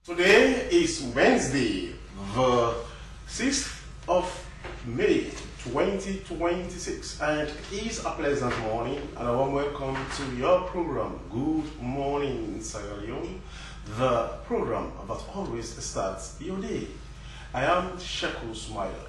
Today is Wednesday, the 6th of May 2026, and it is a pleasant morning and a warm welcome to your program, Good Morning Sierra Leone, the program that always starts your day. I am Sheku Smile.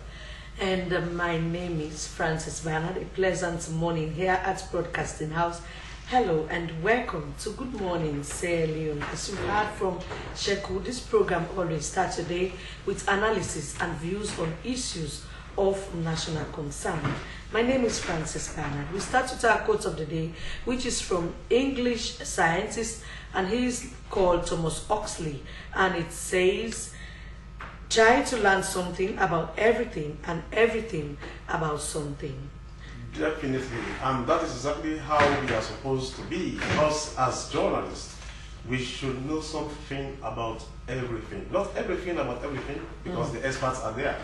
And my name is Francis Bernard. A pleasant morning here at Broadcasting House. Hello and welcome to Good Morning Sierra Leone. As you heard from Sheku, this program always starts today with analysis and views on issues of national concern. My name is Francis Bernard. We start with our quote of the day, which is from English scientist, and he is called Thomas Huxley, and it says, "Try to learn something about everything and everything about something." Definitely, and that is exactly how we are supposed to be. Us as journalists, we should know something about everything. Not everything about everything, because the experts are there,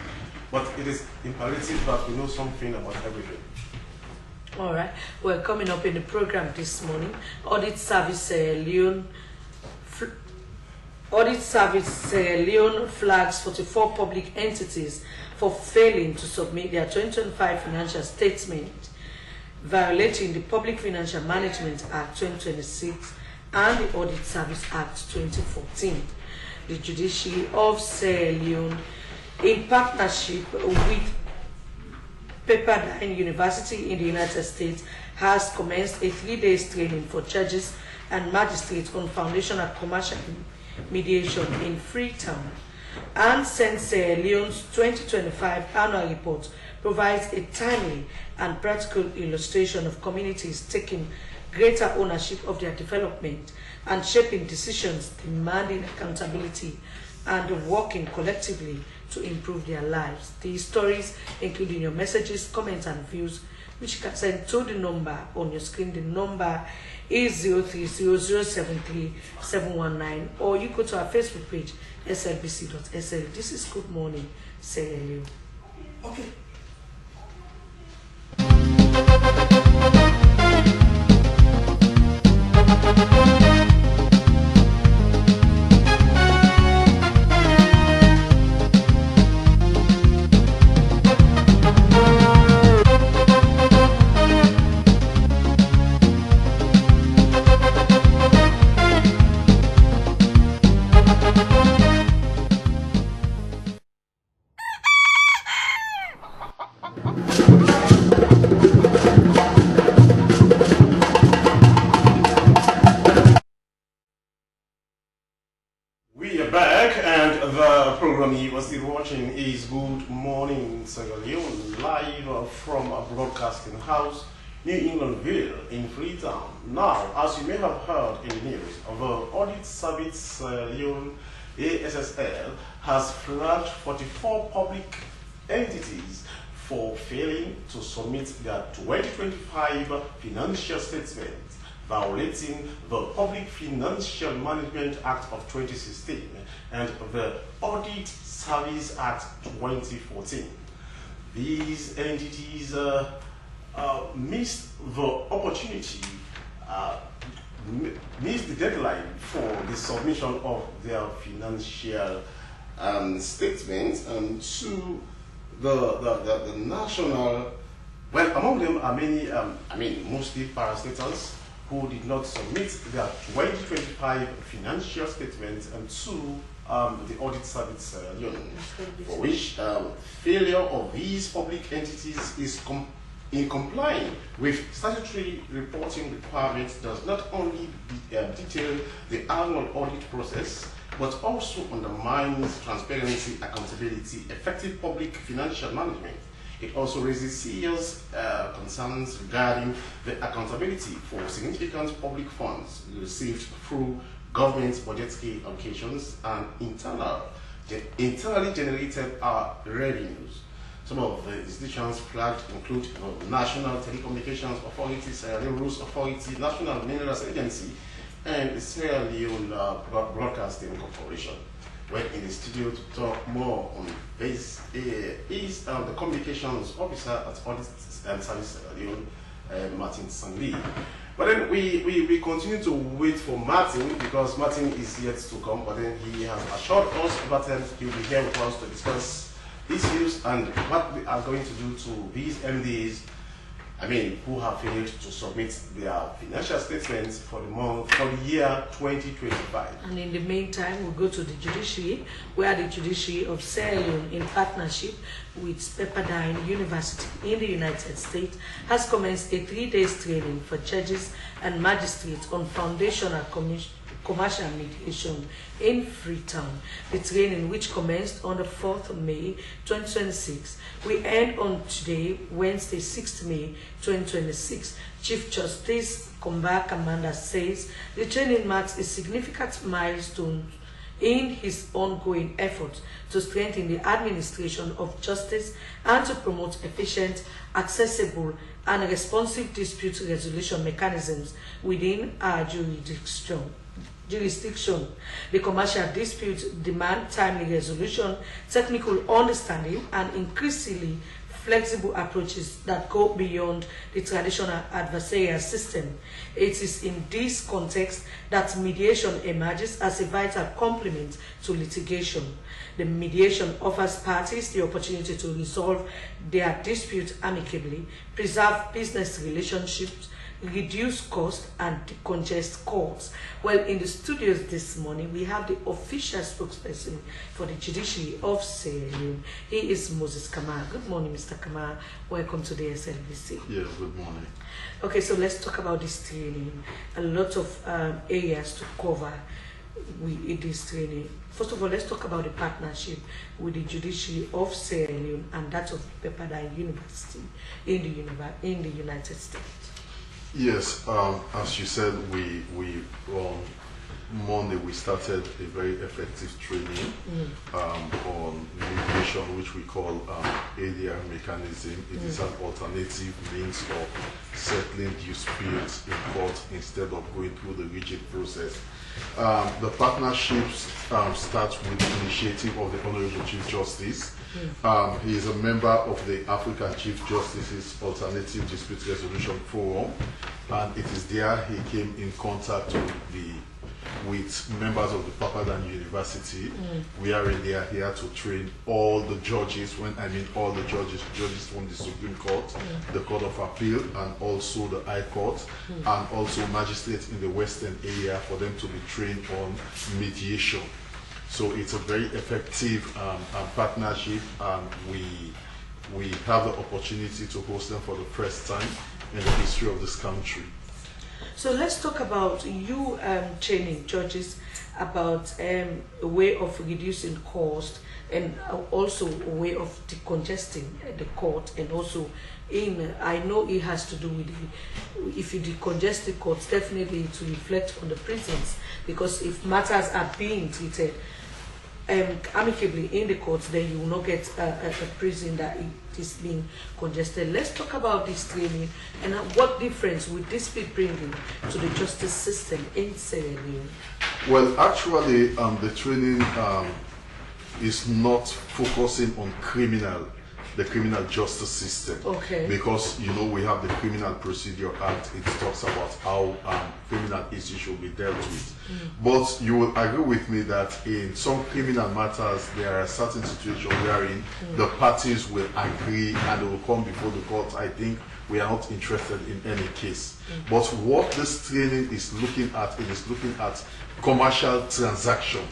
but it is imperative that we know something about everything. All right. Well, coming up in the program this morning, Audit Service Leone flags 44 public entities for failing to submit their 2025 financial statement, violating the Public Financial Management Act 2026 and the Audit Service Act 2014. The Judiciary of Sierra Leone, in partnership with Pepperdine University in the United States, has commenced a 3-day training for judges and magistrates on foundational commercial mediation in Freetown. And since Sierra Leone's 2025 annual report provides a timely and practical illustration of communities taking greater ownership of their development and shaping decisions demanding accountability and working collectively to improve their lives. These stories, including your messages, comments, and views, which you can send to the number on your screen. The number is 0300737119, or you go to our Facebook page, slbc.sl. This is Good Morning Sierra Leone. Okay. We are back, and the program you are still watching is Good Morning Sierra Leone, live from a broadcasting house, New Englandville in Freetown. Now, as you may have heard in the news, the Audit Service Sierra Leone ASSL has flagged 44 public entities for failing to submit their 2025 financial statements, violating the Public Financial Management Act of 2016 and the Audit Service Act 2014. These entities missed the opportunity, missed the deadline for the submission of their financial statements to the national. Well, among them are many, mostly parastatals who did not submit their 2025 financial statements to the audit service, for which failure of these public entities is in complying with statutory reporting requirements does not only detail the annual audit process, but also undermines transparency, accountability, effective public financial management. It also raises serious concerns regarding the accountability for significant public funds received through government budgetary allocations and internally generated revenues. Some of the institutions flagged include National Telecommunications Authority, Sierra Leone Rules Authority, National Minerals Agency, and the Sierra Leone Broadcasting Corporation. Well, in the studio to talk more on this is the communications officer at Audit and Service Sierra Leone, Martin Sangli. But then we continue to wait for Martin because Martin is yet to come, but then he has assured us that he will be here with us to discuss issues and what we are going to do to these MDs, who have failed to submit their financial statements for the year 2025. And in the meantime, we'll go to the judiciary, where the judiciary of Sierra Leone, in partnership with Pepperdine University in the United States, has commenced a 3-day training for judges and magistrates on foundational commercial mediation in Freetown. The training, which commenced on the 4th of May 2026, will end on today, Wednesday, 6th May 2026. Chief Justice Komba Kamanda says the training marks a significant milestone in his ongoing efforts to strengthen the administration of justice and to promote efficient, accessible, and responsive dispute resolution mechanisms within our jurisdiction. The commercial disputes demand timely resolution, technical understanding, and increasingly flexible approaches that go beyond the traditional adversarial system. It is in this context that mediation emerges as a vital complement to litigation. The mediation offers parties the opportunity to resolve their disputes amicably, preserve business relationships, reduce cost, and decongest courts. Well, in the studios this morning, we have the official spokesperson for the judiciary of Sierra Leone. He is Moses Kamara. Good morning, Mr. Kamara. Welcome to the SLBC. Yes, good morning. Okay, so let's talk about this training. A lot of areas to cover in this training. First of all, let's talk about the partnership with the judiciary of Sierra Leone and that of Pepperdine University in the United States. Yes, as you said, we on Monday we started a very effective training on mediation, which we call ADR mechanism. It is an alternative means of settling disputes in court instead of going through the rigid process. The partnerships starts with the initiative of the Honorable Chief Justice. He is a member of the African Chief Justice's Alternative Dispute Resolution Forum, and it is there he came in contact with members of the Pepperdine University, wherein they are here to train all the judges. When I mean all the judges from the Supreme Court, the Court of Appeal, and also the High Court, and also magistrates in the Western area, for them to be trained on mediation. So it's a very effective partnership, and we have the opportunity to host them for the first time in the history of this country. So let's talk about you training judges about a way of reducing cost, and also a way of decongesting the court, and also I know it has to do with if you decongest the courts, definitely to reflect on the prisons, because if matters are being treated amicably in the courts, then you will not get a prison that it is being congested. Let's talk about this training and what difference would this be bringing to the justice system in Sierra Leone? Well, actually, the training is not focusing on the criminal justice system. Okay. Because, you know, we have the Criminal Procedure Act. It talks about how criminal issues should be dealt with. But you will agree with me that in some criminal matters, there are certain situations wherein the parties will agree and they will come before the court. I think we are not interested in any case. But what this training is looking at, it is looking at commercial transaction.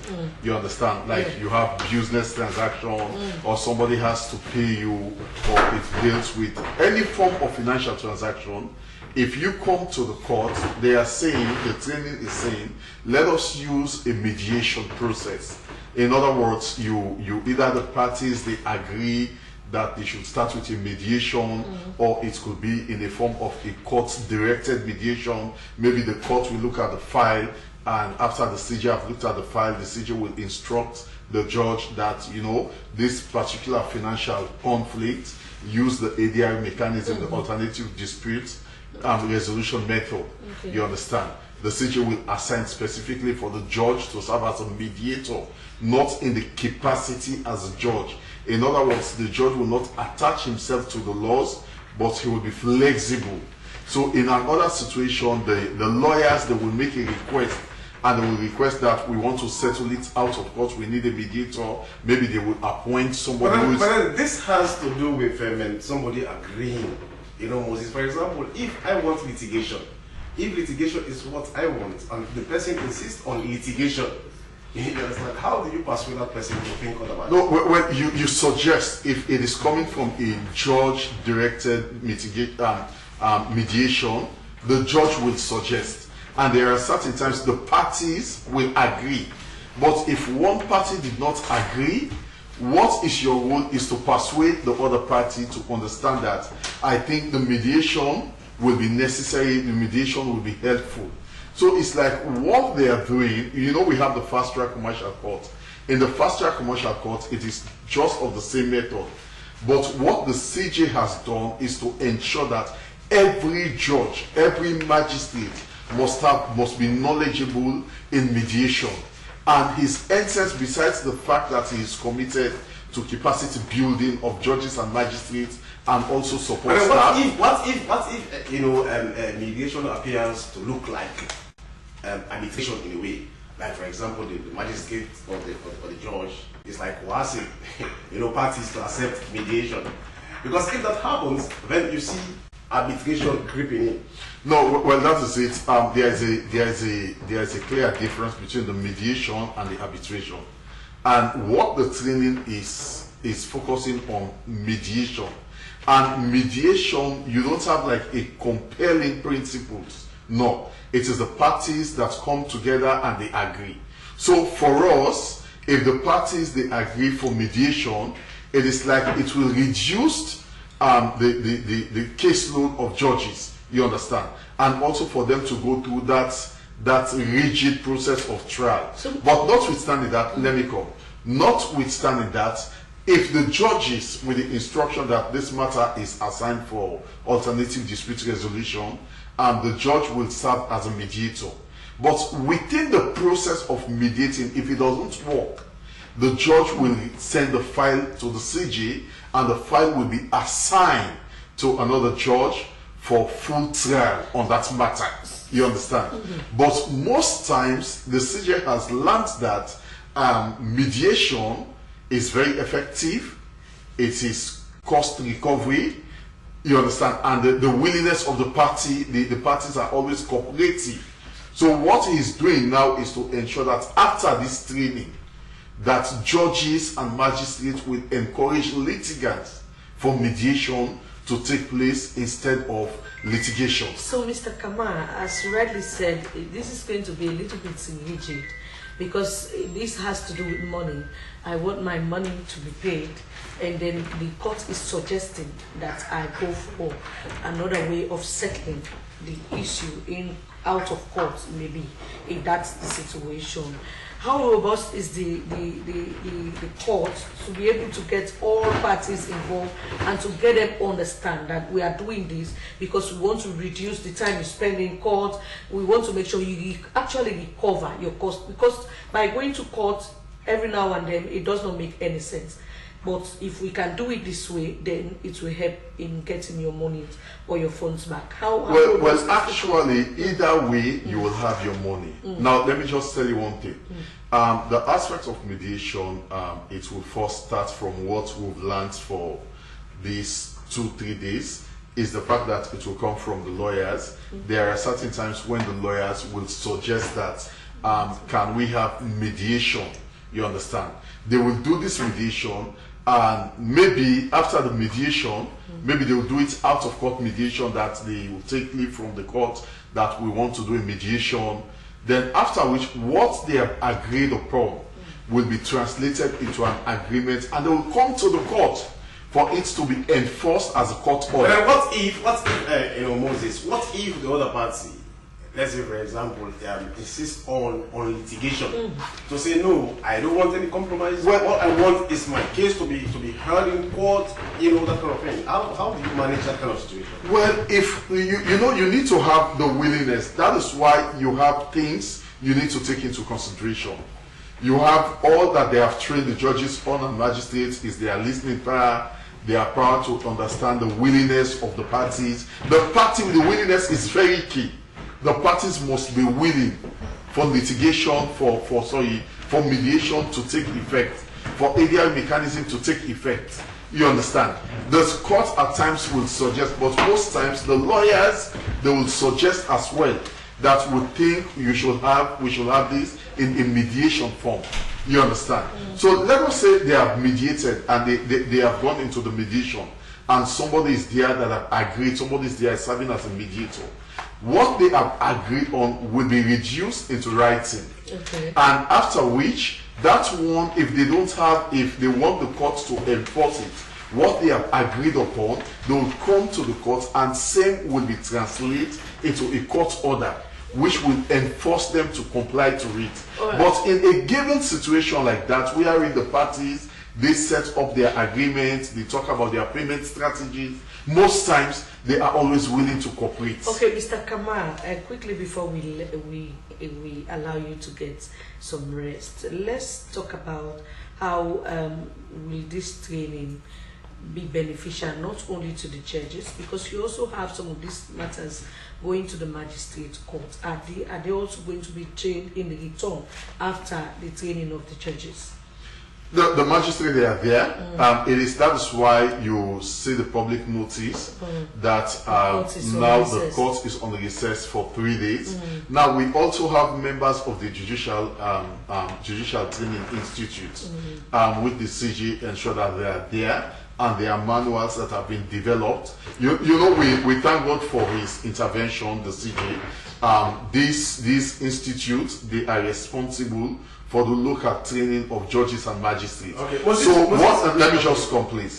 You understand? Like you have business transaction, or somebody has to pay you, or it deals with any form of financial transaction. If you come to the court, they are saying, the training is saying, let us use a mediation process. In other words, you either the parties, they agree that they should start with a mediation, or it could be in the form of a court-directed mediation. Maybe the court will look at the file, and after the CJ have looked at the file, the CJ will instruct the judge that, you know, this particular financial conflict, use the ADR mechanism, the alternative dispute resolution method. You understand? The CJ will assign specifically for the judge to serve as a mediator, not in the capacity as a judge. In other words, the judge will not attach himself to the laws, but he will be flexible. So in another situation, the lawyers, they will make a request, and they will request that we want to settle it out of court, we need a mediator. Maybe they will appoint somebody who is... But this has to do with somebody agreeing. You know, Moses, for example, if I want litigation, if litigation is what I want, and the person insists on litigation, you understand, how do you persuade that person to think otherwise? No, well, you suggest, if it is coming from a judge-directed mediation, the judge will suggest. And there are certain times the parties will agree. But if one party did not agree, what is your role is to persuade the other party to understand that I think the mediation will be necessary, the mediation will be helpful. So it's like what they are doing, you know, we have the fast track commercial court. In the fast track commercial court, it is just of the same method. But what the CJ has done is to ensure that every judge, every magistrate must be knowledgeable in mediation. And his essence, besides the fact that he is committed to capacity building of judges and magistrates, and also support staff. What if you know, mediation appears to look like arbitration in a way? Like, for example, the magistrate or the judge is like coercing, you know, parties to accept mediation. Because if that happens, then you see arbitration creeping in. No, well, that is it. There is a clear difference between the mediation and the arbitration. And what the training is focusing on mediation. And mediation, you don't have like a compelling principles. No, it is the parties that come together and they agree. So for us, if the parties, they agree for mediation, it is like it will reduce the caseload of judges, you understand, and also for them to go through that rigid process of trial. But notwithstanding that, let me come. Notwithstanding that, if the judges, with the instruction that this matter is assigned for alternative dispute resolution, the judge will serve as a mediator. But within the process of mediating, if it doesn't work, the judge will send the file to the CJ, and the file will be assigned to another judge for full trial on that matter. You understand? But most times, the CJ has learned that mediation is very effective. It is cost recovery. You understand? And the willingness of the party, the parties are always cooperative. So what he is doing now is to ensure that after this training, that judges and magistrates will encourage litigants for mediation to take place instead of litigation. So, Mr. Kamara, as you rightly said, this is going to be a little bit rigid because this has to do with money. I want my money to be paid, and then the court is suggesting that I go for another way of settling the issue out of court, maybe, if that's the situation. how robust is the court to be able to get all parties involved and to get them understand that we are doing this because we want to reduce the time you spend in court. We want to make sure you actually recover your cost, because by going to court every now and then, it does not make any sense. But if we can do it this way, then it will help in getting your money or your funds back. Well, actually, either way, you will have your money. Now, let me just tell you one thing. The aspect of mediation, it will first start from what we've learned for these 2-3 days, is the fact that it will come from the lawyers. There are certain times when the lawyers will suggest that, can we have mediation? You understand? They will do this mediation, and maybe after the mediation, maybe they will do it out of court mediation, that they will take leave from the court that we want to do a mediation. Then after which, what they have agreed upon will be translated into an agreement, and they will come to the court for it to be enforced as a court order. But what if Moses, what if the other party, let's say for example, insist on litigation, to say no, I don't want any compromise. Well, what I want is my case to be heard in court, that kind of thing. How do you manage that kind of situation? Well, if you need to have the willingness. That is why you have things you need to take into consideration. You have all that they have trained the judges on and magistrates is their listening power, their power to understand the willingness of the parties. The willingness is very key. The parties must be willing for litigation, for mediation to take effect, for ADR mechanism to take effect. You understand? The court at times will suggest, but most times the lawyers, they will suggest as well that we think we should have this in a mediation form. You understand? So let us say they have mediated and they have gone into the mediation, and somebody is there that have agreed, somebody is there serving as a mediator. What they have agreed on will be reduced into writing. Okay. And after which, that one, if they want the court to enforce it, what they have agreed upon, they will come to the court, and same will be translated into a court order, which will enforce them to comply to it. Right. But in a given situation like that, wherein the parties, they set up their agreements, they talk about their payment strategies, most times they are always willing to cooperate. Okay, Mr. Kamal, quickly before we allow you to get some rest, let's talk about how will this training be beneficial not only to the judges, because you also have some of these matters going to the magistrate court. Are they also going to be trained in the return after the training of the judges? The magistrate, they are there. That is why you see the public notice that now the court is on recess for 3 days. Now we also have members of the Judicial Training Institute with the CG ensure that they are there, and there are manuals that have been developed. We thank God for his intervention, the CG. These institutes, they are responsible for the local training of judges and magistrates. Okay. Let me just complete.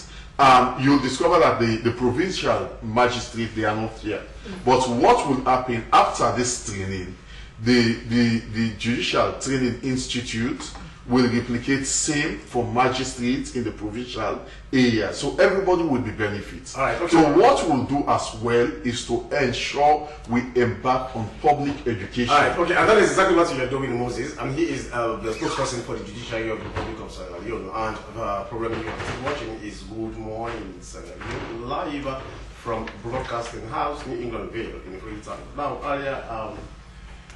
You'll discover that the provincial magistrate, they are not here. But what will happen after this training, the Judicial Training Institute will replicate same for magistrates in the provincial area. So everybody will be benefits. All right, okay. So what we'll do as well is to ensure we embark on public education. All right, okay, and that is exactly what you are doing, Moses. And he is the spokesperson for the Judiciary of the Republic of Sierra Leone. And the program you are watching is Good Morning Sierra Leone, live from Broadcasting House, New England Vale in Freetown. Now, earlier,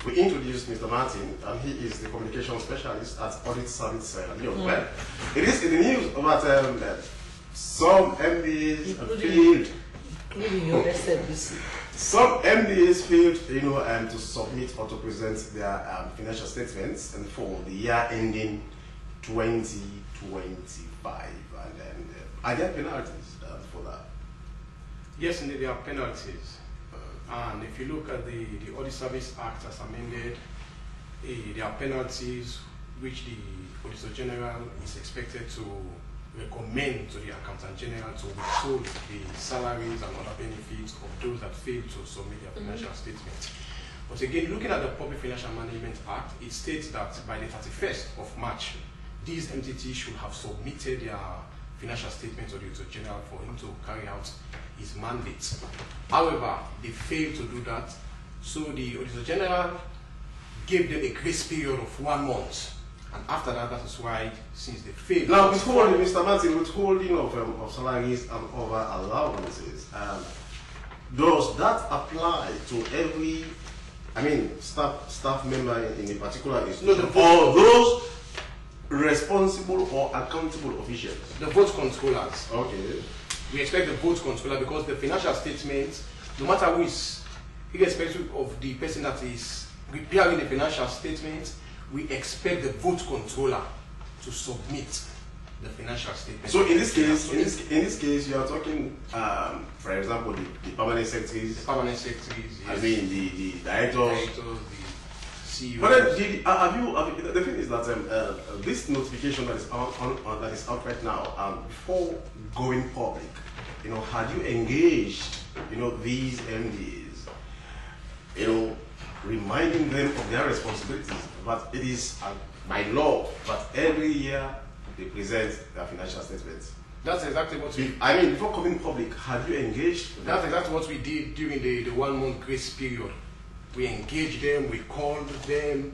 we introduced Mr. Martin, and he is the communication specialist at Audit Service Sierra Leone. Well, it is in the news about some MDs failed. Some MDs failed, to submit or to present their financial statements and for the year ending 2025. And are there penalties for that? Yes, indeed, there are penalties. And if you look at the Audit Service Act as amended, there are penalties which the Auditor General is expected to recommend to the Accountant General to withhold the salaries and other benefits of those that fail to submit their financial statements. But again, looking at the Public Financial Management Act, it states that by the 31st of March, these entities should have submitted their financial statements to the Auditor General for him to carry out his mandate. However, they failed to do that, so the Auditor General gave them a grace period of 1 month. And after that, that is why, since they failed. Now, withholding, Mr. Martin, withholding of salaries and other allowances, does that apply to every, staff member in a particular institution, or those responsible or accountable officials? The vote controllers. Okay. We expect the vote controller because the financial statements, no matter who is, irrespective of the person that is preparing the financial statements, we expect the vote controller to submit the financial statement. So in this case, you are talking, for example, the permanent secretaries. The permanent secretaries. Yes. The directors. The CEOs. But then, the thing is that this notification that is out right now, before going public, had you engaged, these MDs, reminding them of their responsibilities? But it is by law that every year they present their financial statements. That's exactly what we... before coming public, have you engaged? That's exactly what we did during the 1 month grace period. We engaged them, we called them,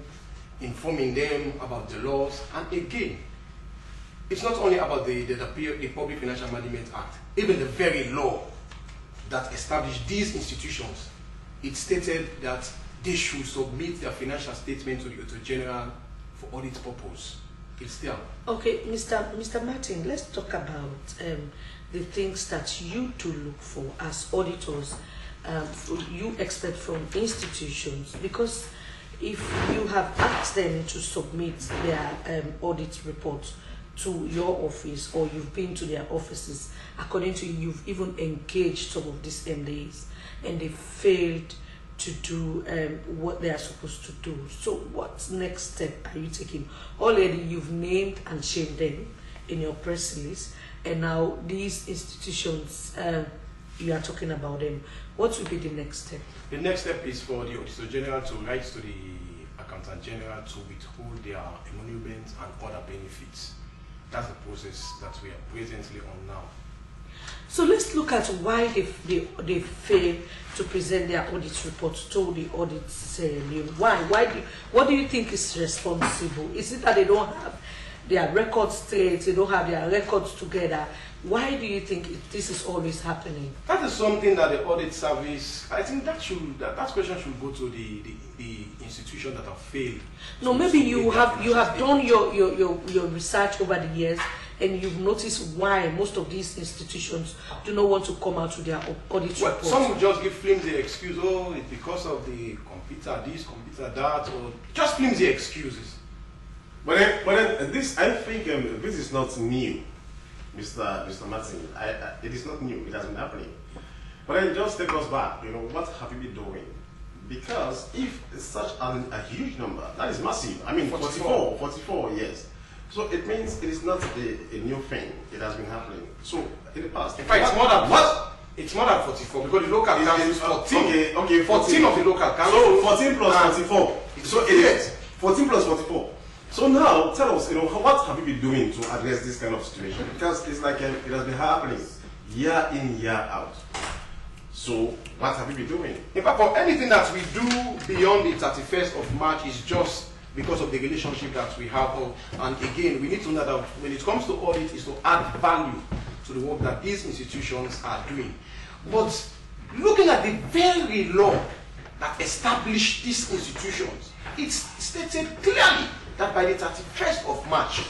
informing them about the laws. And again, it's not only about the Public Financial Management Act, even the very law that established these institutions, it stated that they should submit their financial statement to the Auditor General for audit purpose. It's there. Okay, Mr. Martin, let's talk about the things that you to look for as auditors, you expect from institutions, because if you have asked them to submit their audit reports to your office, or you've been to their offices, according to you, you've even engaged some of these MDs and they failed to do what they are supposed to do. So what next step are you taking? Already you've named and shamed them in your press release, and now these institutions, you are talking about them. What will be the next step? The next step is for the Auditor General to write to the Accountant General to withhold their emoluments and other benefits. That's the process that we are presently on now. So let's look at why they fail to present their audit reports to the audit LEONE. What do you think is responsible? Is it that they don't have their records straight, they don't have their records together? Why do you think this is always happening? That is something that the audit service, I think that question should go to the institution that have failed. No, maybe you have done your research over the years, and you've noticed why most of these institutions do not want to come out with their audit report. Some will just give flimsy excuse, oh, it's because of the computer this, computer that, or just flimsy excuses. But then this, I think this is not new, Mr. Martin. It is not new, it has been happening. But then just take us back, what have you been doing? Because if it's such a huge number, that is massive. 44, yes. So it means it is not a new thing. It has been happening. So in the past, in fact, it's more than what? It's more than 44 because the local council is 14. Okay, 14 of the local council. So 14 plus 44. So it is 14 plus 44. So now tell us, what have you been doing to address this kind of situation? Because it's like it has been happening year in, year out. So what have you been doing? In fact, for anything that we do beyond the 31st of March is just because of the relationship that we have. And again, we need to know that when it comes to audit, is to add value to the work that these institutions are doing. But looking at the very law that established these institutions, it's stated clearly that by the 31st of March,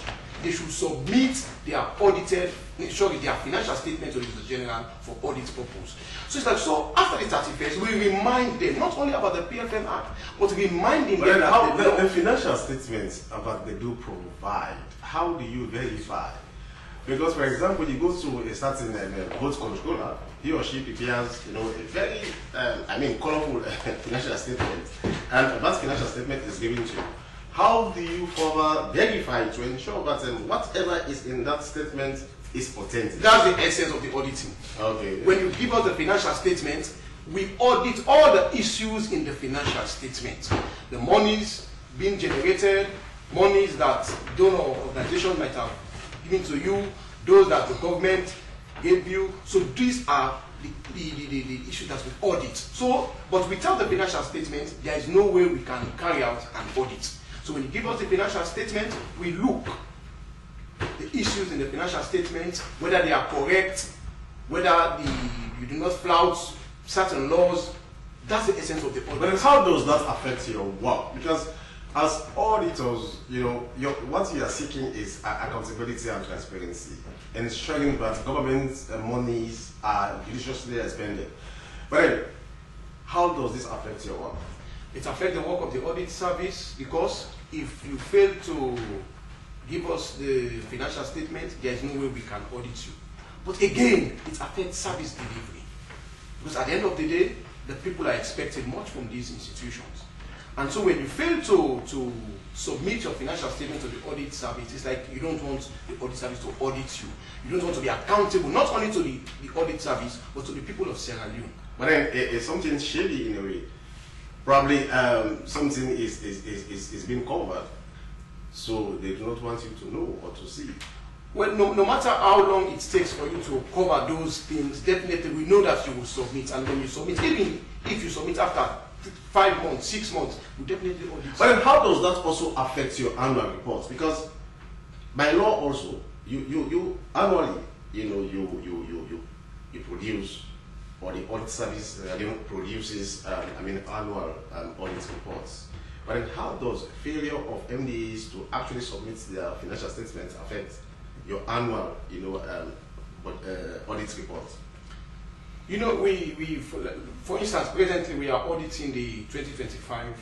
they should submit their their financial statement to the Auditor General for audit purpose. So it's like, so after the 31st, we remind them not only about the PFM Act, but reminding them how the financial statements about they do provide. How do you verify? Because, for example, you go to a certain vote controller, he or she prepares, a very, colorful financial statement, and that financial statement is given to you. How do you further verify to ensure that whatever is in that statement is authentic? That's the essence of the auditing. Okay. When you give us the financial statement, we audit all the issues in the financial statement. The monies being generated, monies that donor organizations might have given to you, those that the government gave you. So these are the issues that we audit. So, but without the financial statement, there is no way we can carry out an audit. So when you give us the financial statement, we look the issues in the financial statement, whether they are correct, whether you do not flout certain laws. That's the essence of the audit. But how does that affect your work? Because as auditors, what you are seeking is accountability and transparency, ensuring that government monies are judiciously expended. But anyway, how does this affect your work? It affects the work of the audit service, because if you fail to give us the financial statement, there is no way we can audit you. But again, it affects service delivery, because at the end of the day, the people are expecting much from these institutions. And so when you fail to submit your financial statement to the audit service, it's like you don't want the audit service to audit you. You don't want to be accountable, not only to the audit service, but to the people of Sierra Leone. But then it's something shady in a way. Probably something is being covered, so they do not want you to know or to see. Well, no matter how long it takes for you to cover those things, definitely we know that you will submit. And when you submit, even if you submit after 5 months, 6 months, we definitely audit. But then how does that also affect your annual reports? Because by law also, you annually, you produce, or the audit service produces, annual audit reports. But then how does failure of MDAs to actually submit their financial statements affect your annual, audit reports? For instance, presently we are auditing the 2025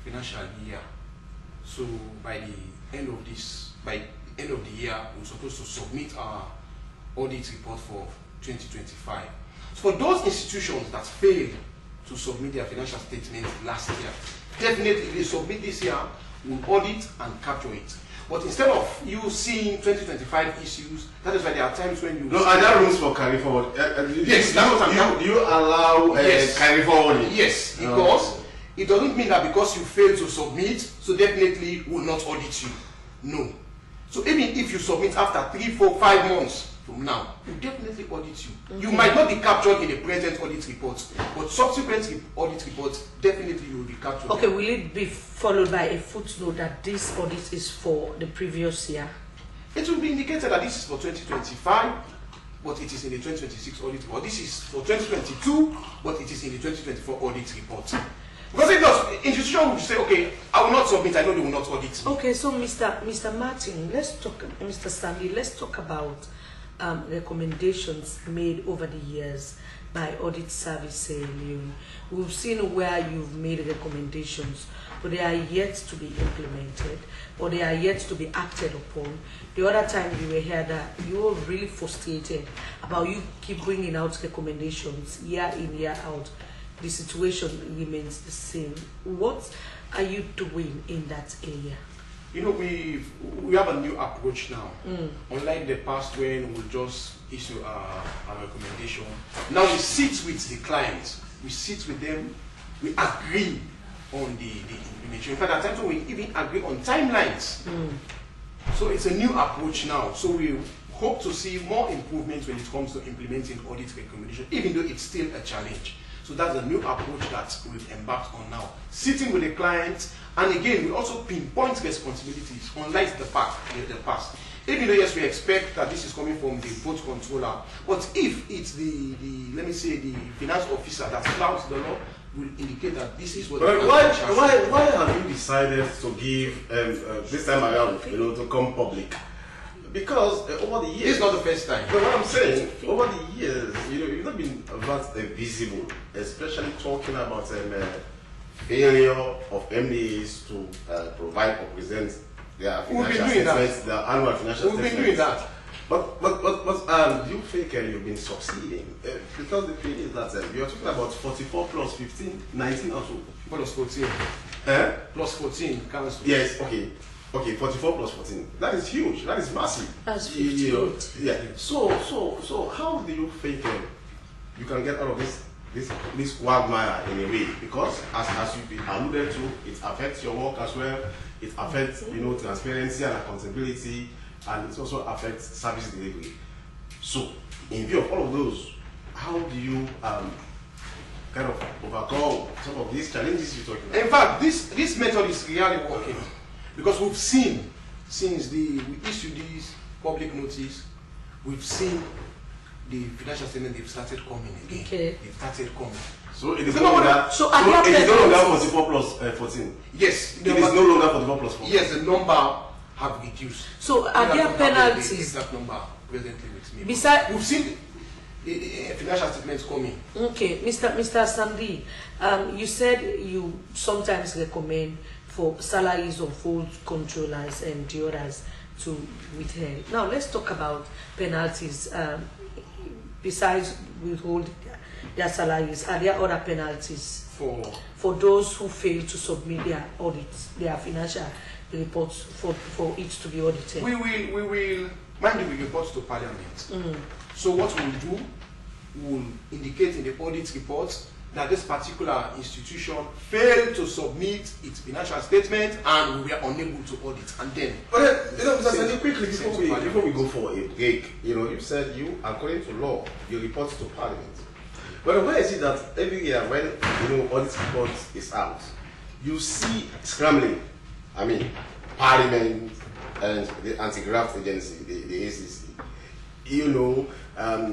financial year. So by the end of the year, we're supposed to submit our audit report for 2025. So for those institutions that failed to submit their financial statements last year, definitely if they submit this year, we'll audit and capture it. But instead of you seeing 2025 issues, that is why there are times when you... No, are there rooms for carry forward? Yes, that's what I'm talking. You allow carry forward? Yes, because it doesn't mean that because you fail to submit, so definitely will not audit you. No. So even if you submit after 3, 4, 5 months from now, we definitely audit you. Okay. You might not be captured in the present audit report, but subsequent audit reports, definitely you will be captured. Okay, will it be followed by a footnote that this audit is for the previous year? It will be indicated that this is for 2025, but it is in the 2026 audit report. This is for 2022, but it is in the 2024 audit report. Because if not, institution will say, okay, I will not submit, I know they will not audit. Okay, so Mr. Martin, Mr. Stanley, let's talk about recommendations made over the years by Audit Service Sierra Leone. We've seen where you've made recommendations, but they are yet to be implemented, or they are yet to be acted upon. The other time you were here, that you were really frustrated about you keep bringing out recommendations year in, year out. The situation remains the same. What are you doing in that area? We have a new approach now. Unlike the past when we just issue a recommendation, now we sit with the client, we sit with them, we agree on the implementation. In fact, at times we even agree on timelines. So it's a new approach now. So we hope to see more improvements when it comes to implementing audit recommendation, even though it's still a challenge. So that's a new approach that we've embarked on now. Sitting with the client, and again, we also pinpoint responsibilities, unlike the past. Even though, yes, we expect that this is coming from the board controller, but if it's the let me say, the finance officer that flouts the law, will indicate that this is what... But why have you decided to give, this time around, to come public? Because over the years... It's not the first time. But what I'm saying, over the years, you've not been that visible, especially talking about failure of MDAs to provide or present their financial statements, their annual financial statements. We've been doing that. But do you think you've been succeeding? Because the thing is that you're talking about 44 plus 15, 19 or so. Plus 14. Plus 14 counts. Yes, okay. Okay, 44 plus 14. That is huge. That is massive. That's 58. Yeah. So how do you think you can get out of this this quagmire in a way, because as you alluded to, it affects your work as well. It affects transparency and accountability, and it also affects service delivery. So, in view of all of those, how do you kind of overcome some of these challenges you're talking about? In fact, this method is really working, because we've seen since we issued this public notice, we've seen the financial statement, they've started coming again. Okay. They've started coming. So it is no longer. So it is no longer 44 plus 14. Yes. It is no longer 44 plus 14. Yes, the number have reduced. So are there penalties? The exact number presently with me. Besides, we've seen the financial statements coming. Okay, Mr. Sandy, you said you sometimes recommend for salaries of full controllers and the others to withhold. Now let's talk about penalties. Besides withhold their salaries, are there other penalties for those who fail to submit their audits, their financial reports for it to be audited? We will mind you, we report to Parliament. So what we'll do, we'll indicate in the audit report that this particular institution failed to submit its financial statement and we were unable to audit. And then, Mr. Sandy, quickly before we go for a break, you said according to law, you report to Parliament. But why is it that every year when audit report is out, you see scrambling? I mean, Parliament and the anti-graft agency, the ACC.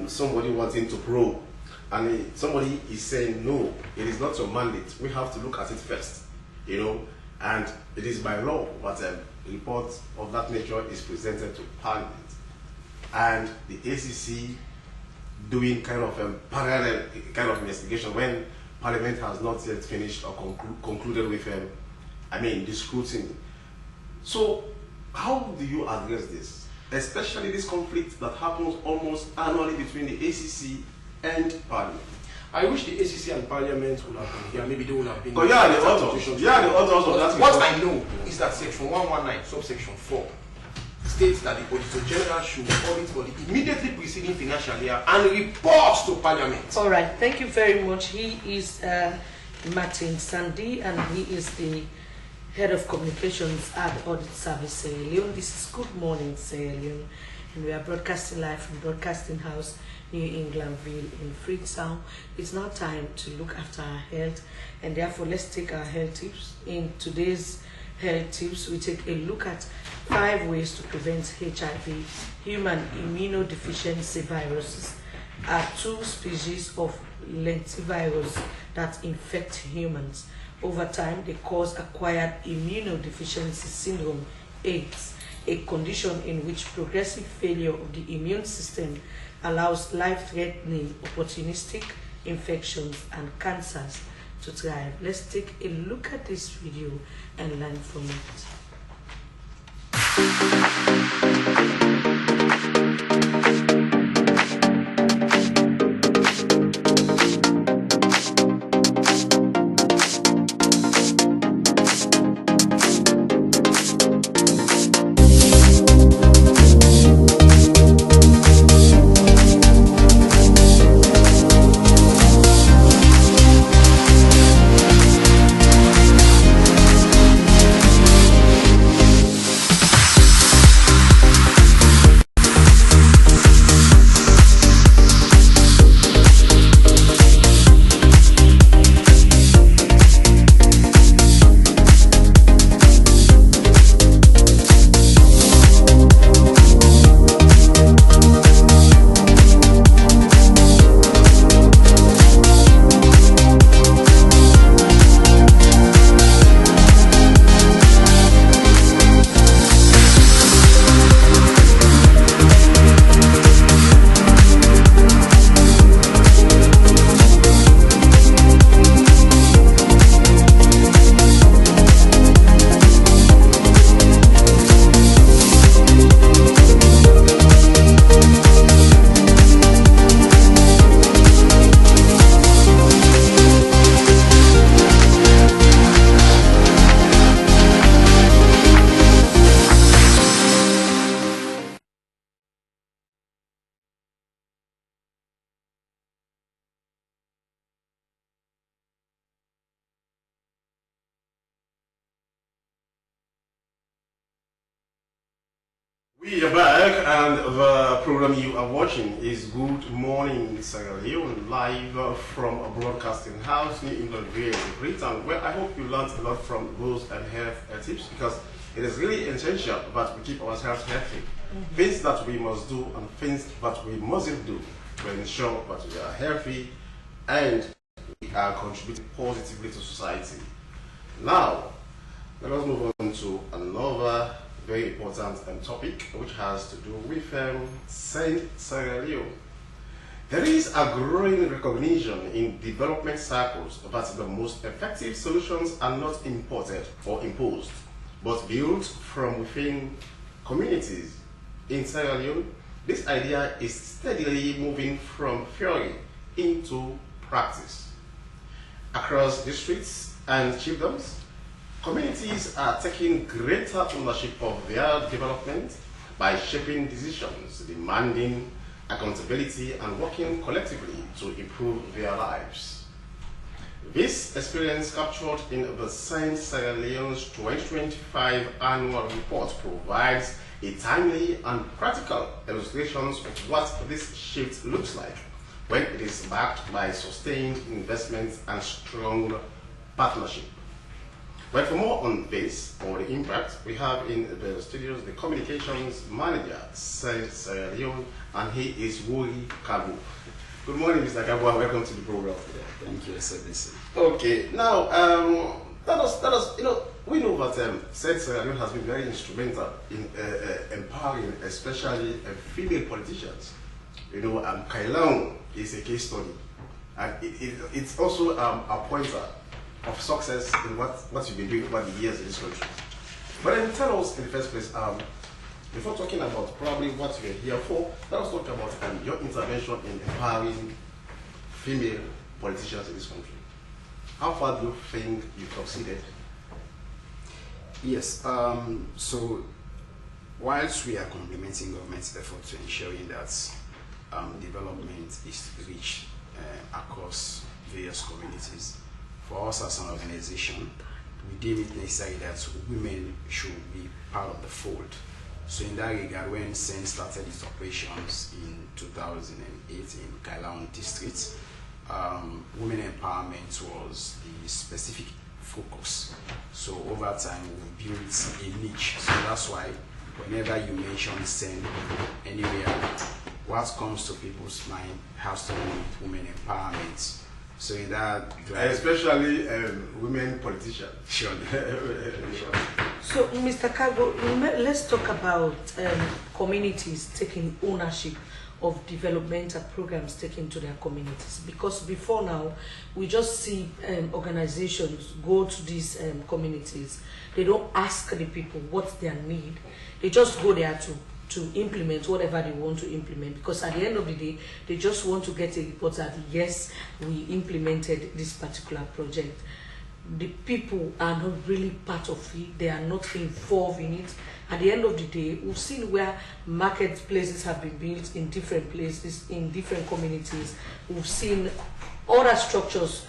Somebody wanting to probe, and somebody is saying no, it is not your mandate. We have to look at it first, and it is by law that a report of that nature is presented to Parliament, and the ACC doing kind of a parallel kind of investigation when Parliament has not yet finished or concluded with the scrutiny. So how do you address this, especially this conflict that happens almost annually between the ACC and Parliament? I wish the ACC and Parliament would have been here. Maybe they would have been. But the authors of that. What I know is that Section 119, subsection 4, states that the Auditor General should audit for the immediately preceding financial year and report to Parliament. All right, thank you very much. He is Martin Sandy, and he is the Head of Communications at Audit Service, Sierra Leone. This is Good Morning, Sierra Leone, and we are broadcasting live from Broadcasting House, New Englandville in Freetown. It's now time to look after our health, and therefore let's take our health tips. In today's health tips, we take a look at 5 ways to prevent HIV. Human immunodeficiency viruses are 2 species of lentivirus that infect humans. Over time, they cause acquired immunodeficiency syndrome, AIDS, a condition in which progressive failure of the immune system allows life-threatening opportunistic infections and cancers to thrive. Let's take a look at this video and learn from it. We are back, and the program you are watching is Good Morning Sierra Leone, live from a broadcasting house near England, Britain, where I hope you learned a lot from those health tips, because it is really essential that we keep ourselves healthy. Things that we must do and things that we mustn't do to ensure that we are healthy and we are contributing positively to society. Now, let us move on to another very important topic, which has to do with Saint Sierra Leone. There is a growing recognition in development circles that the most effective solutions are not imported or imposed, but built from within communities. In Sierra Leone, this idea is steadily moving from theory into practice. Across districts and chiefdoms, communities are taking greater ownership of their development by shaping decisions, demanding accountability, and working collectively to improve their lives. This experience, captured in the Saint Sierra Leone's 2025 annual report, provides a timely and practical illustrations of what this shift looks like when it is backed by sustained investment and strong partnership. But for more on this, or the impact, we have in the studios the communications manager, Saint Sierra Leone, and he is Wuri Kabu. Good morning, Mr. Kabu, and welcome to the program. Thank you, SBC. Okay, now, let us, we know that Saint Sierra Leone has been very instrumental in empowering, especially female politicians. Kailong is a case study, and it's also a pointer of success in what you've been doing over the years in this country. But then tell us in the first place, before talking about probably what you're here for, let us talk about your intervention in empowering female politicians in this country. How far do you think you've succeeded? Yes, so whilst we are complementing government's effort to ensuring that development is reached across various communities, for us as an organization, we deem it necessary that women should be part of the fold. So in that regard, when SEN started its operations in 2008 in Kailaon district, women empowerment was the specific focus. So over time, we built a niche. So that's why whenever you mention SEN anywhere, what comes to people's mind has to do with women empowerment. So in that, especially women politicians. Sure. So, Mr. Kago, let's talk about communities taking ownership of developmental programs taken to their communities. Because before now, we just see organizations go to these communities. They don't ask the people what their need. They just go there to implement whatever they want to implement, because at the end of the day, they just want to get a report that yes, we implemented this particular project. The people are not really part of it, they are not involved in it. At the end of the day, we've seen where marketplaces have been built in different places, in different communities. We've seen other structures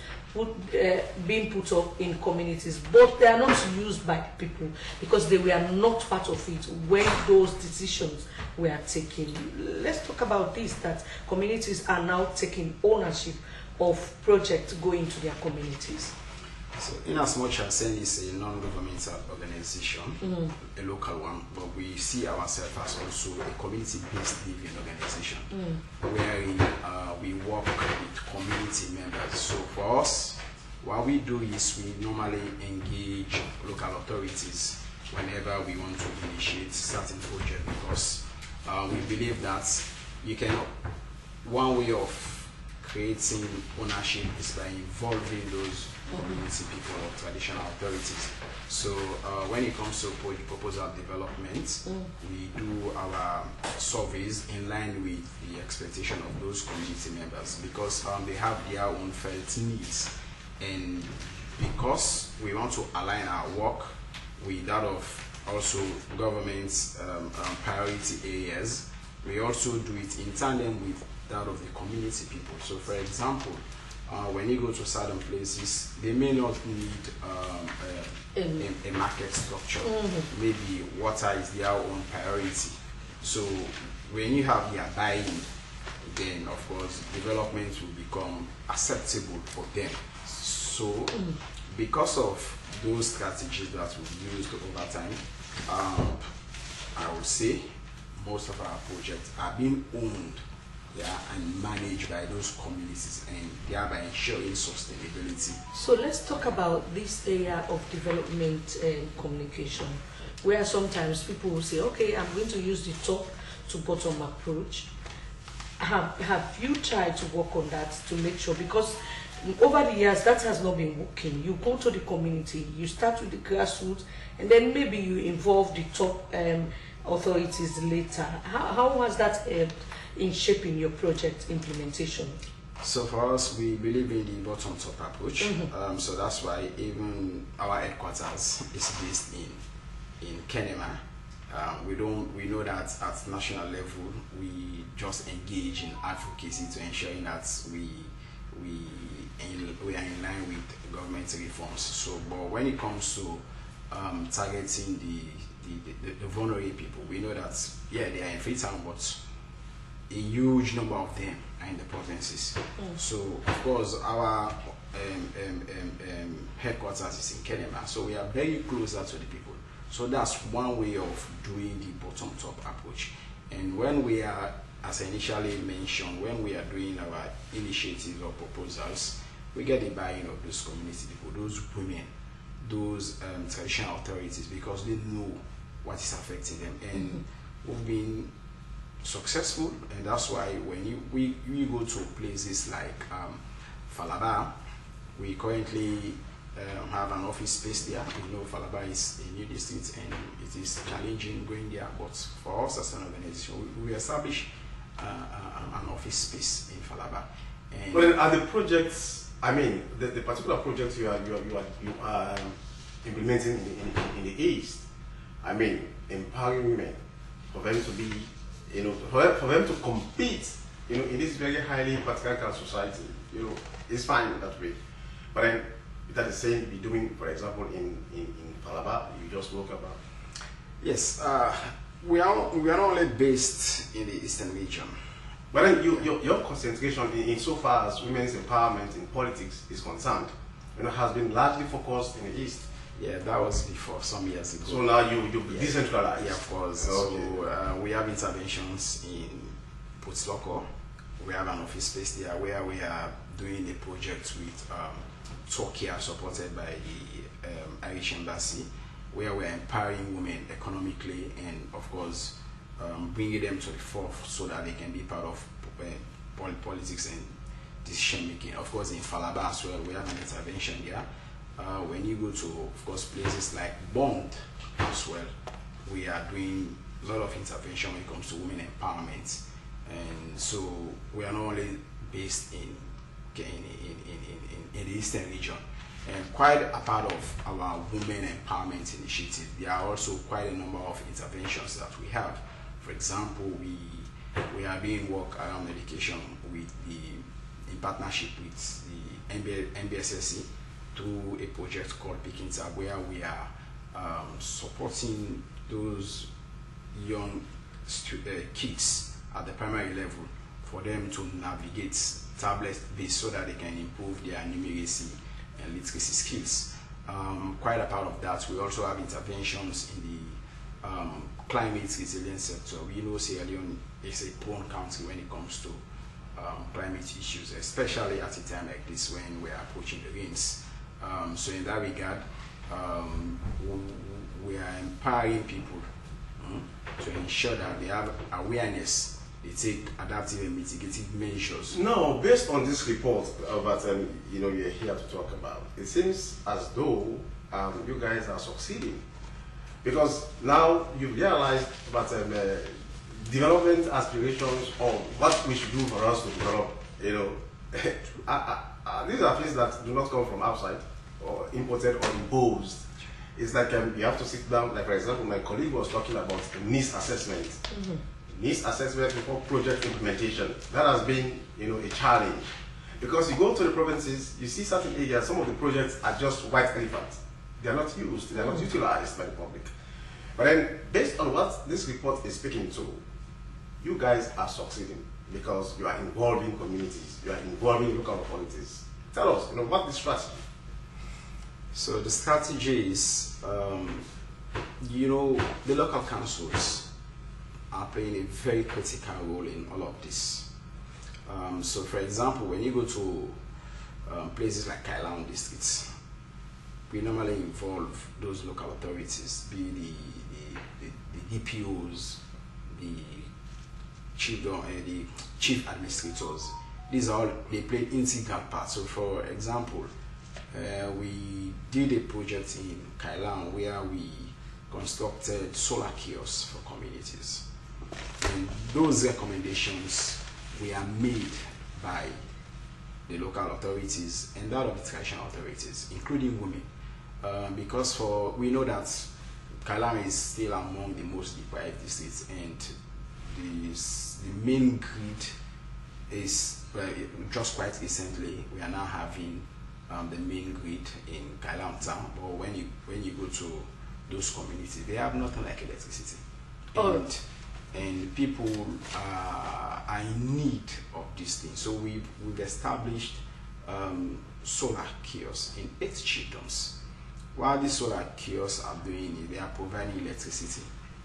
being put up in communities, but they are not used by people because they were not part of it when those decisions were taken. Let's talk about this, that communities are now taking ownership of projects going to their communities. So in as much as SEN is a non-governmental organization, a local one, but we see ourselves as also a community-based living organization, wherein we work with community members. So for us, what we do is we normally engage local authorities whenever we want to initiate certain projects, because we believe that you can, one way of creating ownership is by involving those community people or traditional authorities. So when it comes to proposal development, we do our surveys in line with the expectation of those community members, because they have their own felt needs, and because we want to align our work with that of also government's priority areas, we also do it in tandem with that of the community people. So for example, when you go to certain places, they may not need a market structure. Maybe water is their own priority. So when you have their buy-in, then of course development will become acceptable for them. So because of those strategies that we've used over time, I would say most of our projects are being owned, yeah, and managed by those communities, and thereby ensuring sustainability. So let's talk about this area of development and communication, where sometimes people will say, okay, I'm going to use the top to bottom approach. Have you tried to work on that to make sure, because over the years that has not been working. You go to the community, you start with the grassroots, and then maybe you involve the top authorities later. How has that helped in shaping your project implementation? So for us, we believe in the bottom-top approach. So that's why even our headquarters is based in Kenema. We know that at national level, we just engage in advocacy to ensuring that we are in line with government reforms. So, but when it comes to targeting the vulnerable people, we know that yeah, they are in Freetown, but a huge number of them are in the provinces. So, of course, our headquarters is in Kenema, so we are very closer to the people. So that's one way of doing the bottom-top approach. And when we are, as I initially mentioned, when we are doing our initiatives or proposals, we get the buy-in of those community people, those women, those traditional authorities, because they know what is affecting them. And we've been successful, and that's why when we go to places like Falaba, we currently have an office space there. We know Falaba is a new district and it is challenging going there, but for us as an organization, we established an office space in Falaba. And well, are the projects, I mean, the particular projects you are implementing in the East, I mean, empowering women, for them to be, you know, for them to compete, you know, in this very highly patriarchal society, you know, it's fine that way. But then, that the same be doing, for example, in Falaba, you just spoke about? Yes, we are not only based in the Eastern region. But then your concentration in so far as women's empowerment in politics is concerned, you know, has been largely focused in the East. Yeah, that was before some years ago. So now you decentralized. Yeah, of course. Okay. So we have interventions in Putzloko. We have an office space there where we are doing a project with Turkey, supported by the Irish Embassy, where we're empowering women economically and, of course, bringing them to the forefront so that they can be part of politics and decision making. Of course, in Falaba as well, we have an intervention there. When you go to, of course, places like Bond as well, we are doing a lot of intervention when it comes to women empowerment. And so we are not only based in the Eastern region, and quite a part of our women empowerment initiative, there are also quite a number of interventions that we have. For example, we are doing work around education in partnership with the NBSSC through a project called Picking Tab, where we are supporting those young kids at the primary level for them to navigate tablet-based so that they can improve their numeracy and literacy skills. Quite a part of that, we also have interventions in the climate resilience sector. We know Sierra Leone is a prone country when it comes to climate issues, especially at a time like this when we are approaching the rains. So in that regard, we are empowering people to ensure that they have awareness, they take adaptive and mitigative measures. No, based on this report that you know, you're here to talk about, it seems as though you guys are succeeding, because now you've realized that development aspirations, or what we should do for us to develop, you know, these are things that do not come from outside or imported or imposed. It's like you have to sit down. Like, for example, my colleague was talking about needs assessment. Needs assessment before project implementation. That has been, you know, a challenge, because you go to the provinces, you see certain areas, some of the projects are just white elephants. They are not used, they are not utilized by the public. But then, based on what this report is speaking to, you guys are succeeding because you are involving communities, you are involving local authorities. Tell us, what's the strategy? So the strategy is, the local councils are playing a very critical role in all of this. So for example, when you go to places like LEONE districts, we normally involve those local authorities, be the DPOs, the chief administrators. These are all, they play integral parts. So for example, we did a project in LEONE where we constructed solar kiosks for communities. And those recommendations were made by the local authorities and that of the traditional authorities, including women. Because we know that LEONE is still among the most deprived districts, and the main grid is just quite recently we are now having the main grid in LEONE town. But when you go to those communities, they have nothing like electricity, and people are in need of these things. So we've established solar kiosks in 8 chiefdoms. What these solar kiosks are doing is they are providing electricity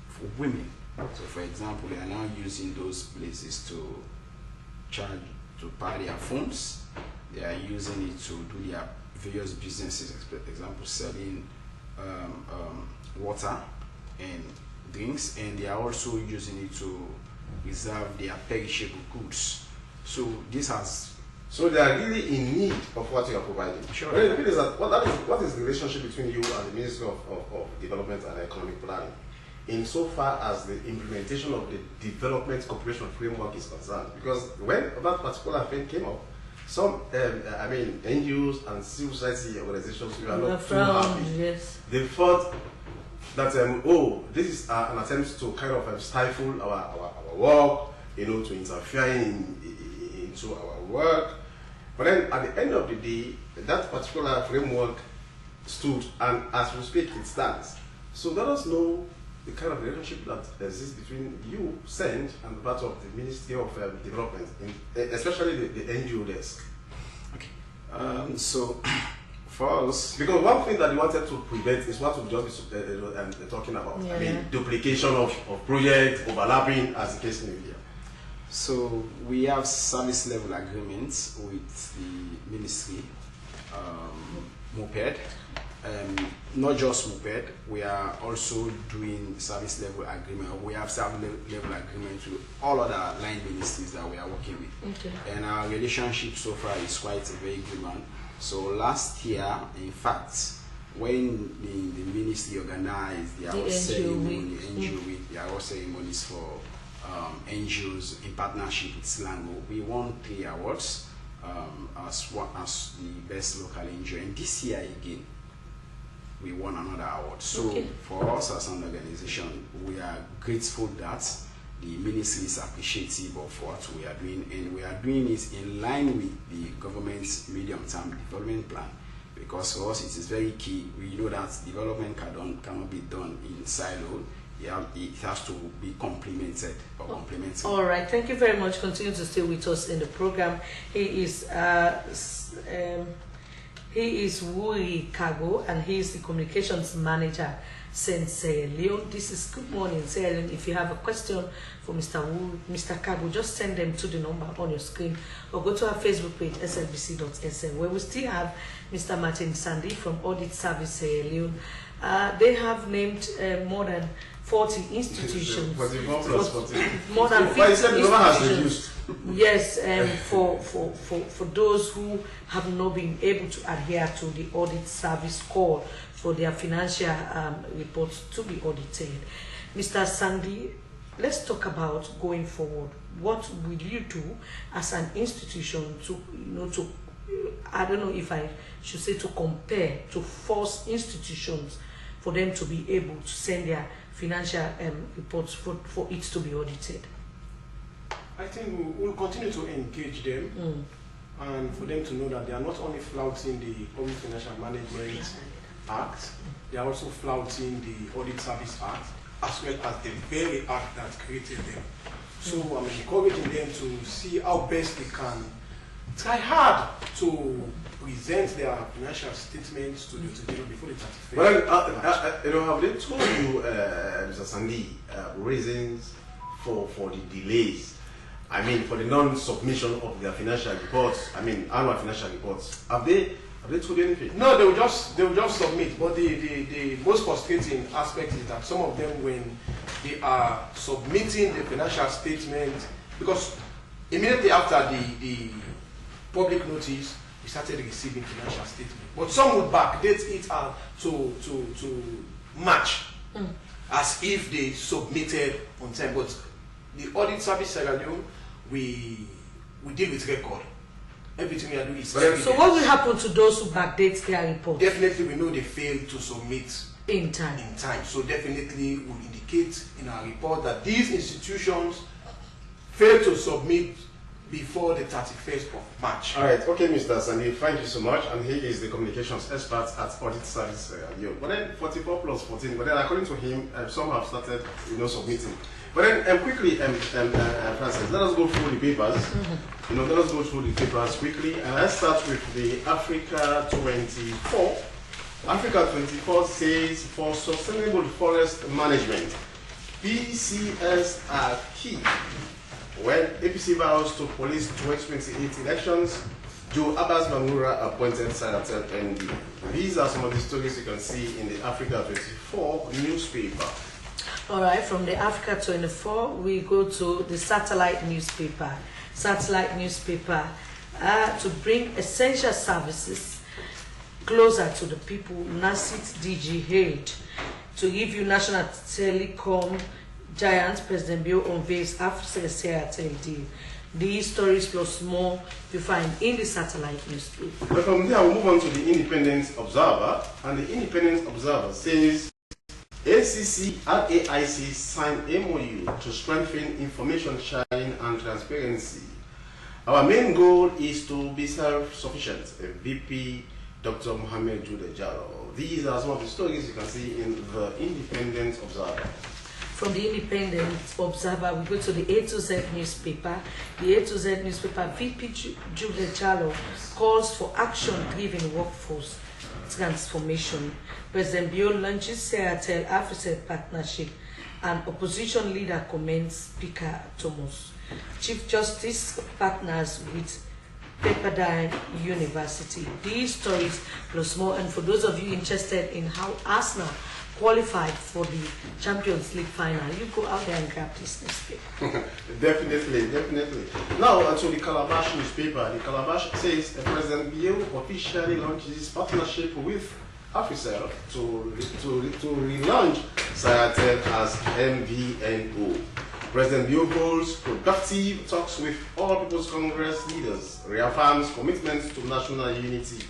for women. So for example, they are now using those places to charge, to power their phones. They are using it to do their various businesses, for example, selling water and drinks, and they are also using it to reserve their perishable goods. So this has... So they are really in need of what you are providing. Sure. Well, the thing is that what is the relationship between you and the Ministry of Development and Economic Planning insofar as the implementation of the Development Cooperation Framework is concerned? Because when that particular thing came up, some NGOs and civil society organizations were not too happy. Yes. They thought that this is an attempt to kind of stifle our work, to interfere into our work. But then at the end of the day, that particular framework stood, and as we speak, it stands. So let us know the kind of relationship that exists between you, SEND, and part of the Ministry of Development, especially the NGO desk. Okay. So for us, because one thing that we wanted to prevent is what we've just been talking about. Yeah. Duplication of projects, overlapping, as the case may be. So we have service level agreements with the ministry, MOPED. Not just MOPED, we are also doing service level agreement. We have service level agreement with all other line ministries that we are working with. Okay. And our relationship so far is quite a very good one. So last year, in fact, when the ministry organized the award ceremony, NGO week, the award ceremonies for NGOs in partnership with Slango, we won 3 awards as the best local NGO. And this year again, we won another award. So for us as an organization, we are grateful that the ministry is appreciative of what we are doing, and we are doing it in line with the government's medium-term development plan. Because for us, it is very key. We know that development cannot be done in silo. It has to be complemented or complemented. All right, thank you very much. Continue to stay with us in the program. He is Wuri Kago, and he is the communications manager since LEONE. This is Good Morning Sierra Leone. If you have a question for Mr. Kago, just send them to the number on your screen, or go to our Facebook page, slbc.sn, where we still have Mr. Martin Sandy from Audit Service LEONE. They have named more than 40 institutions. More than 50 institutions. Yes, for those who have not been able to adhere to the audit service call for their financial reports to be audited. Mr. Sandy, let's talk about going forward. What will you do as an institution to I don't know if I should say to compare, to force institutions for them to be able to send their financial reports for it to be audited? I think we'll continue to engage them and for them to know that they are not only flouting the Public Financial Management Act, they are also flouting the Audit Service Act, as well as the very act that created them. So I'm encouraging them to see how best they can try hard to present their financial statements to the before the 31st. Well, have they told you, Mr. Sandy, reasons for the delays? I mean, for the non-submission of their financial reports. I mean, annual financial reports. Have they told you anything? No, they will just submit. But the most frustrating aspect is that some of them, when they are submitting the financial statement, because immediately after the public notice, we started receiving financial statement. But some would backdate it to match as if they submitted on time. But the audit service Sierra Leone, we deal with record. Everything we are doing is so what will happen to those who backdate their report? Definitely we know they failed to submit in time. So definitely we'll indicate in our report that these institutions failed to submit before the 31st of March. All right, okay, Mr. Sandy, thank you so much. And he is the communications expert at Audit Service But then 44 plus 14, but then according to him, some have started, submitting. But then quickly, Francis, let us go through the papers. Let us go through the papers quickly. And let's start with the Africa 24. Africa 24 says, for sustainable forest management, PCS are key. When APC vows to police 2028 elections, Joe Abbas Bangura appointed Saratel ND. These are some of the stories you can see in the Africa 24 newspaper. All right, from the Africa 24, we go to the satellite newspaper. Satellite newspaper to bring essential services closer to the people. NACIT DG8 to give you National Telecom giant President Bill unveils after Sierra deal. These stories plus more you find in the satellite newspaper. But from there, we'll move on to the Independent Observer, and the Independent Observer says ACC and AIC signed MOU to strengthen information sharing and transparency. Our main goal is to be self-sufficient. VP Dr. Mohamed Jude Jalo. These are some of the stories you can see in the Independent Observer. From the Independent Observer, we go to the A to Z newspaper. The A to Z newspaper, VP Jude Jalo calls for action-driven workforce transformation. President Bio launches Seratel AfriCell partnership, and opposition leader commends Speaker Thomas. Chief Justice partners with Pepperdine University. These stories plus more, and for those of you interested in how Arsenal qualified for the Champions League final, you go out there and grab this newspaper. Definitely. Now to the Calabash newspaper. The Calabash says President Bio officially launches partnership with AfriCell to relaunch Sayatel as MVNO. President Bio holds productive talks with all People's Congress leaders, reaffirms commitments to national unity.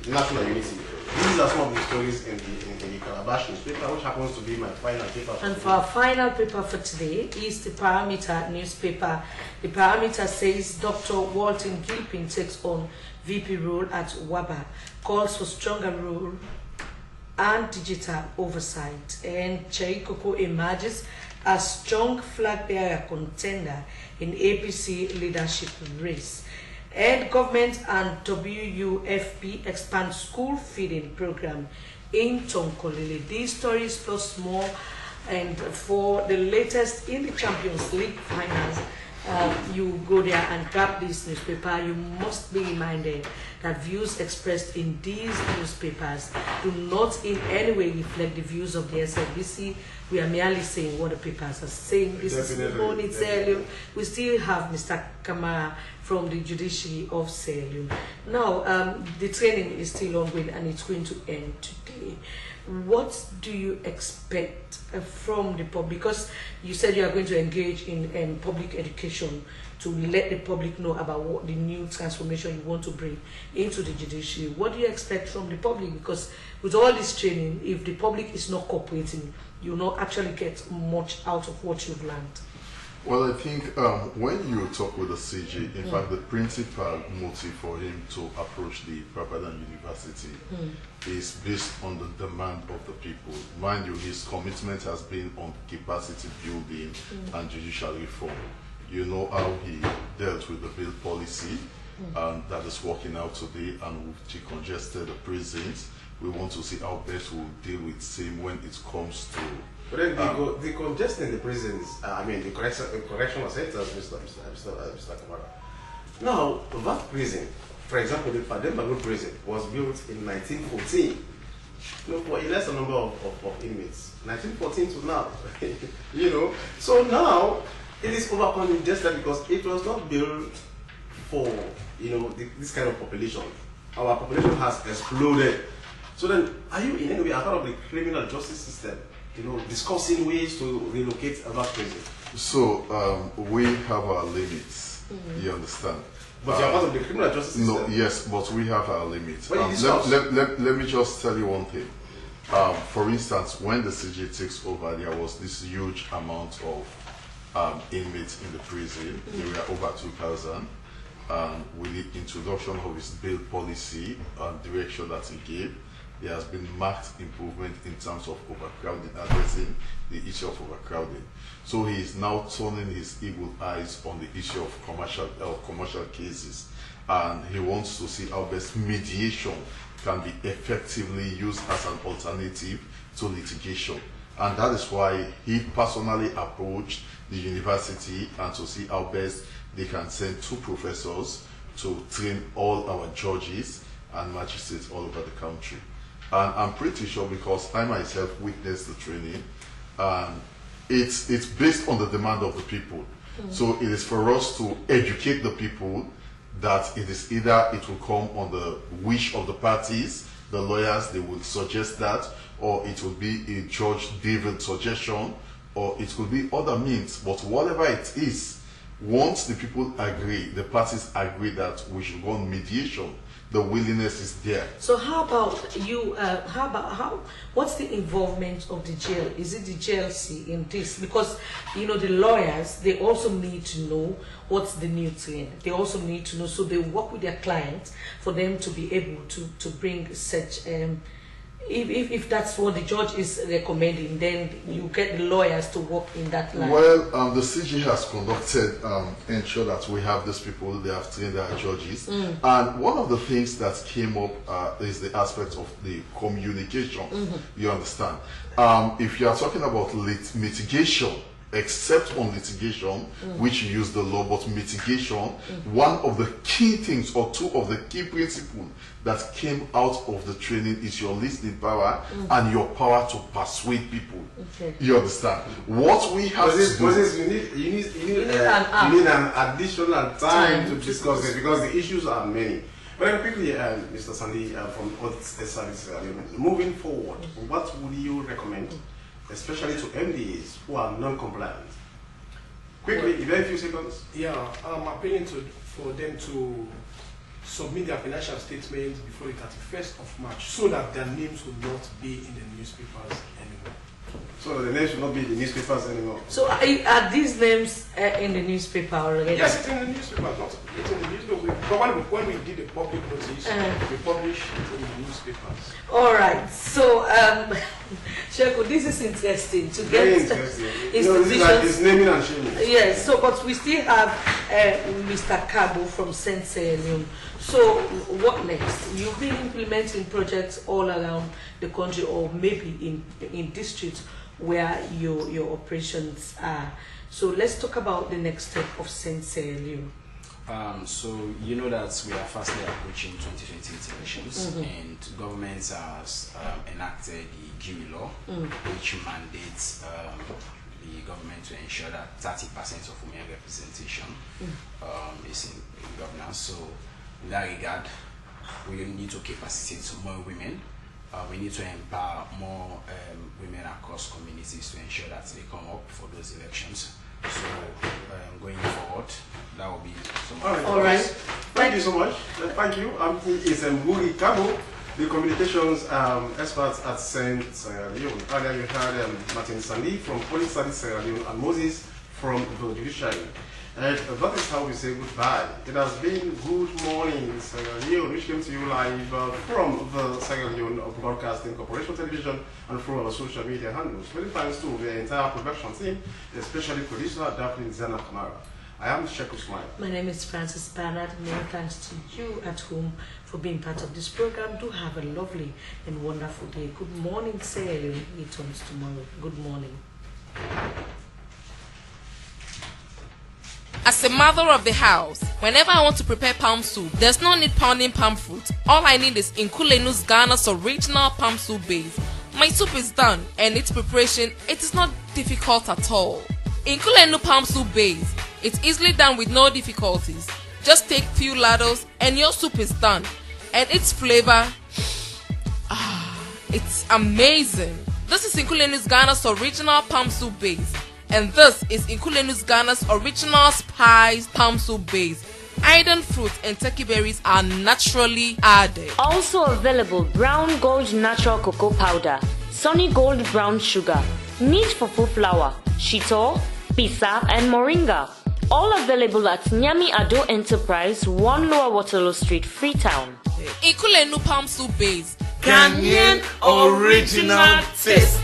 These are some of the stories in the Calabash newspaper, which happens to be my final paper. And for our final paper for today is the Parameter newspaper. The Parameter says Dr. Walton Gilpin takes on VP role at WABA, calls for stronger role and digital oversight. And Cheikoko emerges as strong flag bearer contender in APC leadership race. And government and WUFP expand school feeding program in Tonkolili. These stories plus more, and for the latest in the Champions League finals, you go there and grab this newspaper. You must be reminded that views expressed in these newspapers do not in any way reflect the views of the SLBC. We are merely saying what the papers are saying. This is LEONE Sierra Leone. We still have Mr. Kamara from the judiciary of Sierra Leone. Now, the training is still ongoing and it's going to end today. What do you expect from the public? Because you said you are going to engage in public education to let the public know about what the new transformation you want to bring into the judiciary. What do you expect from the public? Because with all this training, if the public is not cooperating, you will not actually get much out of what you've learned. Well, I think when you talk with the CG, in fact, the principal motive for him to approach the Papadan University is based on the demand of the people. Mind you, his commitment has been on capacity building and judicial reform. You know how he dealt with the bail policy, and that is working out today, and we've decongested the prisons. We want to see how best we'll deal with same when it comes to. But then the congestion in the prisons, I mean the correctional centers, Mr. Kamara. Now, that prison, for example, the Pademba prison was built in 1914. You know, for a lesser number of inmates. 1914 to now. You know, so now it is over-congested because it was not built for, you know, this kind of population. Our population has exploded. So then, are you in any way a part of the criminal justice system? You know, discussing ways to relocate that prison? So we have our limits. You understand? But you're part of the criminal justice system. No, yes, but we have our limits. Let Let me just tell you one thing. For instance, when the CJ takes over, there was this huge amount of inmates in the prison. There were over 2,000. With the introduction of his bail policy and direction that he gave, there has been marked improvement in terms of overcrowding, addressing the issue of overcrowding. So he is now turning his evil eyes on the issue of commercial cases, and he wants to see how best mediation can be effectively used as an alternative to litigation. And that is why he personally approached the university and to see how best they can send 2 professors to train all our judges and magistrates all over the country. And I'm pretty sure, because I myself witnessed the training, and it's based on the demand of the people. So it is for us to educate the people that it is either it will come on the wish of the parties, the lawyers, they will suggest that, or it will be a Judge David suggestion, or it could be other means. But whatever it is, once the people agree, the parties agree that we should go on mediation, the willingness is there. So how about you, what's the involvement of the jail? Is it the JLC in this? Because, you know, the lawyers, they also need to know what's the new thing. They also need to know, so they work with their clients for them to be able to bring such, if that's what the judge is recommending, then you get the lawyers to work in that line. Well, the CG has conducted, ensure that we have these people, they have trained their judges. And one of the things that came up is the aspect of the communication. You understand? If you are talking about mitigation, except on litigation, which you use the law, but mitigation, one of the key things or 2 of the key principles that came out of the training is your listening power and your power to persuade people. You understand? What we have to do, you need an additional time to discuss it, because the issues are many. Very quickly, Mr. Sandy from Audit Service, moving forward, what would you recommend, especially to MDAs who are non-compliant? Quickly, in very few seconds. Yeah, I'm appealing for them to submit their financial statements before the 31st of March, so that their names will not be in the newspapers anymore. So the names will not be in the newspapers anymore. So are these names in the newspaper already? Yes, it's in the newspaper. It's in the newspaper. But when we did the public notice, we published it in the newspapers. All right. So, Sheko, this is interesting to get institutions. It's naming and shaming. Yes. So, but we still have Mr. Cabo from St. Leone. So, what next? You've been implementing projects all around the country, or maybe in districts where your operations are. So, let's talk about the next step of St. Leone. So you know that we are fastly approaching 2028 elections, and government has enacted the GUI law, which mandates the government to ensure that 30% of women representation is in governance. So in that regard, we need to capacitate more women. We need to empower more women across communities to ensure that they come up for those elections. So going forward, that will be so much. All right. Thank you so much. Thank you. It's Mburi Kabo, the communications expert at St. Leone. Earlier you had Martin Sandy from Police Service Sierra Leone and Moses from the judiciary. And that is how we say goodbye. It has been Good Morning Sierra Leone, which came to you live from the Sierra Leone Broadcasting Corporation Television and through our social media handles. Many thanks to the entire production team, especially producer Daphne Zana Kamara. I am Sheikh Usman. My name is Francis Bernard. Many thanks to you at home for being part of this program. Do have a lovely and wonderful day. Good morning, Sierra Leone. It comes tomorrow. Good morning. As a mother of the house, whenever I want to prepare palm soup, there's no need pounding palm fruit. All I need is Nkulenu's Ghana's original palm soup base. My soup is done, and its preparation, it is not difficult at all. Nkulenu palm soup base, it's easily done with no difficulties. Just take few ladles and your soup is done. And its flavor, it's amazing. This is Nkulenu's Ghana's original palm soup base. And this is Nkulenu's Ghana's original spiced palm soup base. Iron fruit and turkey berries are naturally added. Also available Brown Gold Natural Cocoa Powder, Sunny Gold Brown Sugar, Neat Fufu Flour, Shito, Pisa and Moringa. All available at Nyami Ado Enterprise, 1 Lower Waterloo Street, Freetown. Nkulenu palm soup base. Ghanaian original taste.